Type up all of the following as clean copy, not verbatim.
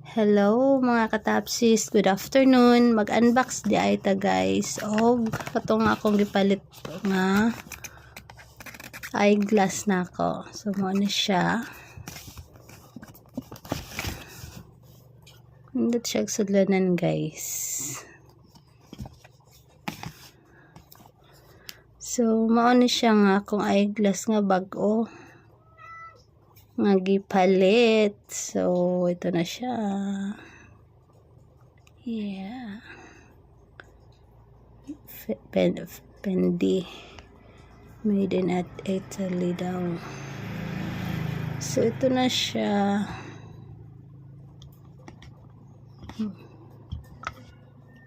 Hello mga katapsis, good afternoon. Mag-unbox di ay ta guys. Og katong akong gipalit nga eyeglass na ako. So mo na siya. Hindi siya sudlanan guys. So mo na siya nga akong eyeglass nga bag-o nga gipalit. So ito na siya. Yeah. Fendi. Made in at Italy daw. So ito na siya.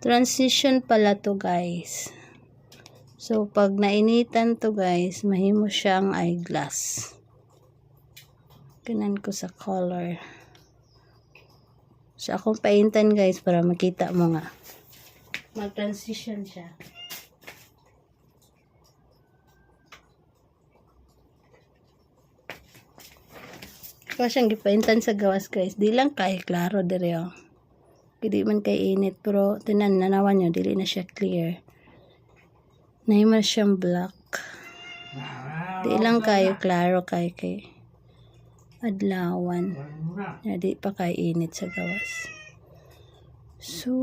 Transition pala to guys. So pag nainitan to guys, mahimo siyang eyeglass. Ganan ko sa color. So akong paintan guys para makita mo nga. Mag-transition siya. Ako siyang gipaintan sa gawas guys. Di lang kay klaro dire oh. Hindi man kay init pero tinan nanawan nyo dili na siya clear. Nahiman siyang black. Di lang kayo klaro kay adlawan. Di pa kay init sa gawas. So,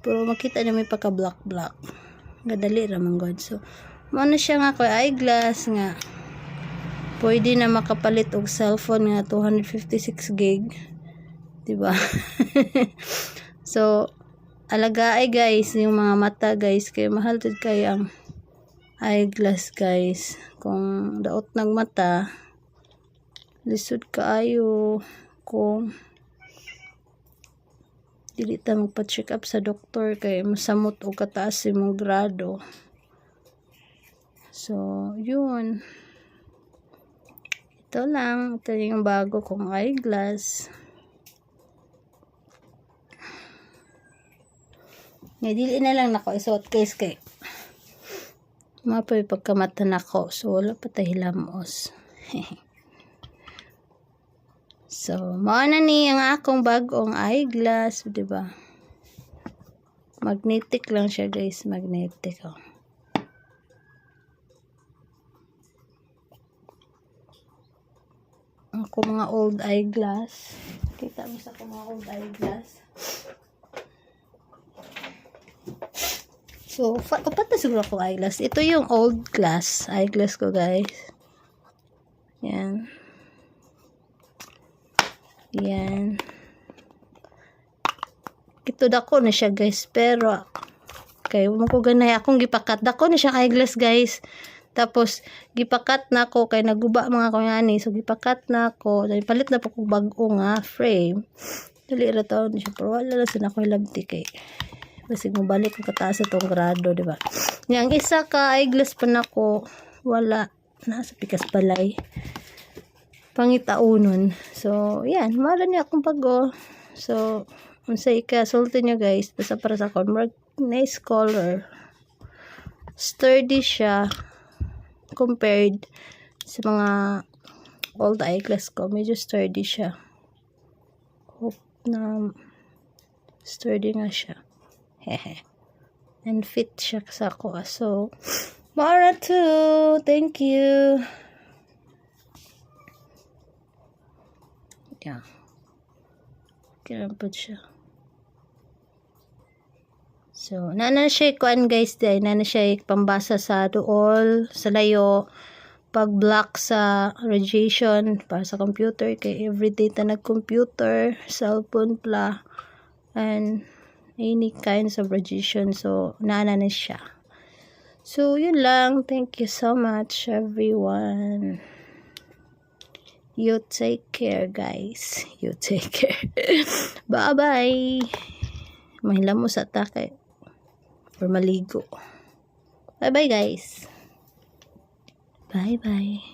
pero makita niyo may pagka-black. Gadali ramang god. So, muna siya nga ko eyeglass nga. Pwede na makapalit og cellphone nga 256 gig. Diba? So, alaga ay guys, yung mga mata guys, kay mahal tid kay ang eyeglass guys. Kung daot ng mata, lisod kaayo kung dili ta magpa-check up sa doktor kay masamot og kataas imong grado. So, yun. Ito lang. Ito yung bago kong eyeglass. Dili na lang nako isuot case kay mapay pagkamata nako. So, wala pa tayo hilamos. So, mao na ni ang akong bagong eyeglass, 'di ba? Magnetic lang siya, guys, magnetic oh. Ako mga old eyeglass. Kita mo sa mga old eyeglass. So, upat na siguro ako eyeglass. Ito yung old glass eyeglass ko, guys. Yan. Yan. Ito dako na siya guys. Pero, kaya mo ko ganay. Akong gipakat. Dako na siya eyeglass guys. Tapos, gipakat na ako. Kaya naguba mga kanyani. So, gipakat na ako. Palit na po kong bago nga frame. Dali rataw na siya. Pero wala na sa ako ilabti kay. Kasi mabalik ko kataas itong grado. Diba? Yang isa ka eyeglass pa na ko. Wala. Nasa pikas palay. Pangitaunon. So, yan. Mara niya akong bago. So, unsay ka, sulti nyo guys. Basta para sa akong nice color. Sturdy siya. Compared sa mga old eyeglass ko. Medyo sturdy siya. Hope na sturdy nga siya. Hehe. And fit siya sa ako. So, Mara too. Thank you. Yeah. Kirampod siya. So, nana siya kuan guys day. Nana siya pambasa sa duol, sa layo, pag block sa radiation para sa computer. Kay everyday ta nag-computer, cellphone pla, and any kinds of radiation. So, nana na siya. So, yun lang. Thank you so much everyone. You take care, guys. You take care. Bye-bye. Mahila mo sa takay. Or maligo. Bye-bye, guys. Bye-bye.